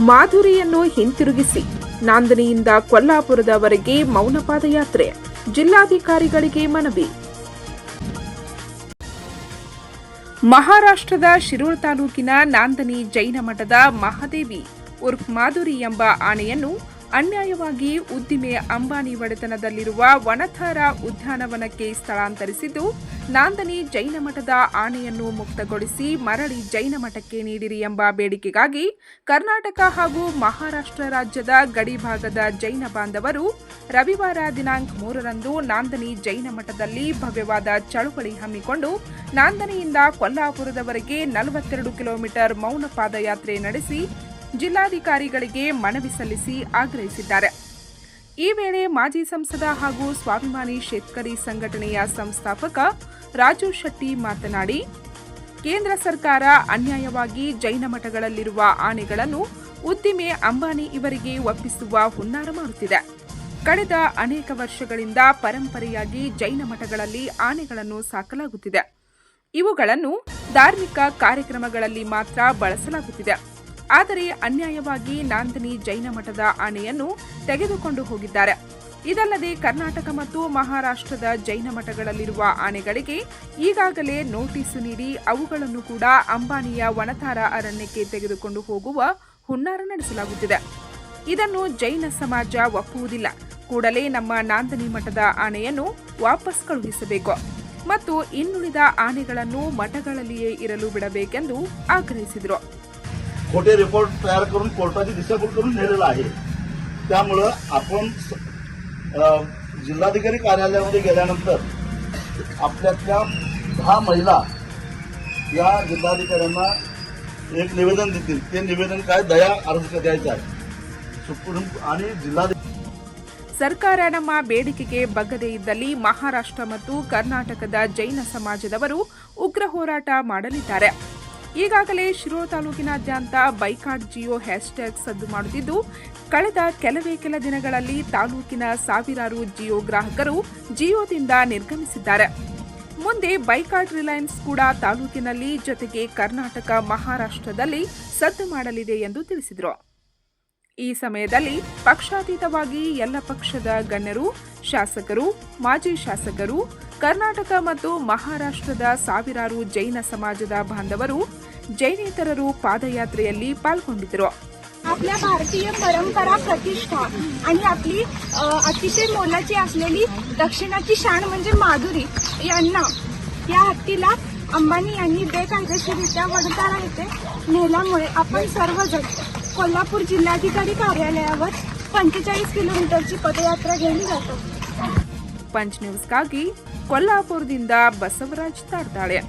ಮಾಧುರಿಯನ್ನು ಹಿಂತಿರುಗಿಸಿ ನಾಂದನಿಯಿಂದ ಕೊಲ್ಲಾಪುರದವರೆಗೆ ಮೌನ ಪಾದಯಾತ್ರೆ, ಜಿಲ್ಲಾಧಿಕಾರಿಗಳಿಗೆ ಮನವಿ. ಮಹಾರಾಷ್ಟ್ರದ ಶಿರೂರ್ ತಾಲೂಕಿನ ನಾಂದನಿ ಜೈನ ಮಠದ ಮಹಾದೇವಿ ಉರ್ಫ್ ಮಾಧುರಿ ಎಂಬ ಆನೆಯನ್ನು ಅನ್ಯಾಯವಾಗಿ ಉದ್ದಿಮೆ ಅಂಬಾನಿ ಒಡೆತನದಲ್ಲಿರುವ ವನಥಾರ ಉದ್ಯಾನವನಕ್ಕೆ ಸ್ಥಳಾಂತರಿಸಿದ್ದು, ನಾಂದನಿ ಜೈನ ಮಠದ ಆನೆಯನ್ನು ಮುಕ್ತಗೊಳಿಸಿ ಮರಳಿ ಜೈನ ಮಠಕ್ಕೆ ನೀಡಿರಿ ಎಂಬ ಬೇಡಿಕೆಗಾಗಿ ಕರ್ನಾಟಕ ಹಾಗೂ ಮಹಾರಾಷ್ಟ್ರ ರಾಜ್ಯದ ಗಡಿಭಾಗದ ಜೈನ ಬಾಂಧವರು ರವಿವಾರ ದಿನಾಂಕ 3ರಂದು ನಾಂದನಿ ಜೈನ ಮಠದಲ್ಲಿ ಭವ್ಯವಾದ ಚಳುವಳಿ ಹಮ್ಮಿಕೊಂಡು ನಾಂದನಿಯಿಂದ ಕೊಲ್ಲಾಪುರದವರೆಗೆ 42 ಕಿಲೋಮೀಟರ್ ಮೌನ ಪಾದಯಾತ್ರೆ ನಡೆಸಿ ಜಿಲ್ಲಾಧಿಕಾರಿಗಳಿಗೆ ಮನವಿ ಸಲ್ಲಿಸಿ ಆಗ್ರಹಿಸಿದ್ದಾರೆ. ಈ ವೇಳೆ ಮಾಜಿ ಸಂಸದ ಹಾಗೂ ಸ್ವಾಭಿಮಾನಿ ಶೇತಕರಿ ಸಂಘಟನೆಯ ಸಂಸ್ಥಾಪಕ ರಾಜು ಶೆಟ್ಟಿ ಮಾತನಾಡಿ, ಕೇಂದ್ರ ಸರ್ಕಾರ ಅನ್ಯಾಯವಾಗಿ ಜೈನ ಮಠಗಳಲ್ಲಿರುವ ಆನೆಗಳನ್ನು ಉದ್ದಿಮೆ ಅಂಬಾನಿ ಇವರಿಗೆ ಒಪ್ಪಿಸುವ ಹುನ್ನಾರ ಮಾಡುತ್ತಿದೆ. ಕಳೆದ ಅನೇಕ ವರ್ಷಗಳಿಂದ ಪರಂಪರೆಯಾಗಿ ಜೈನ ಮಠಗಳಲ್ಲಿ ಆನೆಗಳನ್ನು ಸಾಕಲಾಗುತ್ತಿದೆ. ಇವುಗಳನ್ನು ಧಾರ್ಮಿಕ ಕಾರ್ಯಕ್ರಮಗಳಲ್ಲಿ ಮಾತ್ರ ಬಳಸಲಾಗುತ್ತಿದೆ. ಆದರೆ ಅನ್ಯಾಯವಾಗಿ ನಾಂದನಿ ಜೈನ ಮಠದ ಆನೆಯನ್ನು ತೆಗೆದುಕೊಂಡು ಹೋಗಿದ್ದಾರೆ. ಇದಲ್ಲದೆ ಕರ್ನಾಟಕ ಮತ್ತು ಮಹಾರಾಷ್ಟ್ರದ ಜೈನ ಮಠಗಳಲ್ಲಿರುವ ಆನೆಗಳಿಗೆ ಈಗಾಗಲೇ ನೋಟಿಸು ನೀಡಿ ಅವುಗಳನ್ನು ಕೂಡ ಅಂಬಾನಿಯ ವನಥಾರ ಅರಣ್ಯಕ್ಕೆ ತೆಗೆದುಕೊಂಡು ಹೋಗುವ ಹುನ್ನಾರ ನಡೆಸಲಾಗುತ್ತಿದೆ. ಇದನ್ನು ಜೈನ ಸಮಾಜ ಒಪ್ಪುವುದಿಲ್ಲ. ಕೂಡಲೇ ನಮ್ಮ ನಾಂದನಿ ಮಠದ ಆನೆಯನ್ನು ವಾಪಸ್ ಕಳುಹಿಸಬೇಕು ಮತ್ತು ಇನ್ನುಳಿದ ಆನೆಗಳನ್ನು ಮಠಗಳಲ್ಲಿಯೇ ಇರಲು ಬಿಡಬೇಕೆಂದು ಆಗ್ರಹಿಸಿದರು. खोटे रिपोर्ट तयार करून कोर्टाची दिशाभूल करून नेलेला आहे. त्यामुळं आपण जिल्हाधिकारी कार्यालयामध्ये गेल्यानंतर आपल्यातल्या 10 महिला या जिल्हाधिकाऱ्यांना एक निवेदन देतील. ते निवेदन काय दया अर्ज द्यायचा आहे. सुप्रीम आणि जिल्हाधिकारी ಸರ್ಕಾರ ನಮ್ಮ ಬೇಡಿಕೆಗೆ ಬಗ್ಗದೇ ಇದ್ದಲ್ಲಿ ಮಹಾರಾಷ್ಟ್ರ ಮತ್ತು ಕರ್ನಾಟಕದ ಜೈನ ಸಮಾಜದವರು ಉಗ್ರ ಹೋರಾಟ ಮಾಡಲಿದ್ದಾರೆ. ಈಗಾಗಲೇ ಶಿರೂರ್ ತಾಲೂಕಿನಾದ್ಯಂತ ಬೈಕಾಟ್ ಜಿಯೋ ಹ್ಯಾಶ್ಟ್ಯಾಗ್ ಸದ್ದು ಮಾಡುತ್ತಿದ್ದು, ಕಳೆದ ಕೆಲ ದಿನಗಳಲ್ಲಿ ತಾಲೂಕಿನ ಸಾವಿರಾರು ಜಿಯೋ ಗ್ರಾಹಕರು ಜಿಯೋದಿಂದ ನಿರ್ಗಮಿಸಿದ್ದಾರೆ. ಮುಂದೆ ಬೈಕಾಟ್ ರಿಲಯನ್ಸ್ ಕೂಡ ತಾಲೂಕಿನಲ್ಲಿ ಜೊತೆಗೆ ಕರ್ನಾಟಕ ಮಹಾರಾಷ್ಟ್ರದಲ್ಲಿ ಸದ್ದು ಮಾಡಲಿದೆ ಎಂದು ತಿಳಿಸಿದರು. ಈ ಸಮಯದಲ್ಲಿ ಪಕ್ಷಾತೀತವಾಗಿ ಎಲ್ಲ ಪಕ್ಷದ ಗಣ್ಯರು, ಶಾಸಕರು, ಮಾಜಿ ಶಾಸಕರು, ಕರ್ನಾಟಕ ಮತ್ತು ಮಹಾರಾಷ್ಟ್ರದ ಸಾವಿರಾರು ಜೈನ ಸಮಾಜದ ಬಾಂಧವರು, ಜೈನೇತರರು ಪಾದಯಾತ್ರೆಯಲ್ಲಿ पाल्गొಂಡಿದ್ದರು. आपल्या भारतीय परंपरा, प्रतिष्ठा आणि आपली अतिशय मोलाची असलेली दक्षिणाची शान म्हणजे माधुरी यांना, या हत्तीला अंबानी यांनी बेकायदेशीररित्या वनथारा येथे नेल्यामुळे आपण सर्वजण कोल्हापूर जिल्हाधिकारी कार्यालयावर 45 किलोमीटरची पदयात्रा घेऊन जातो. पंच न्यूज़ಗಾಗಿ ಕೊಲ್ಲಾಪುರದಿಂದ ಬಸವರಾಜ್ ತಾಡ್ತಾಳೆ.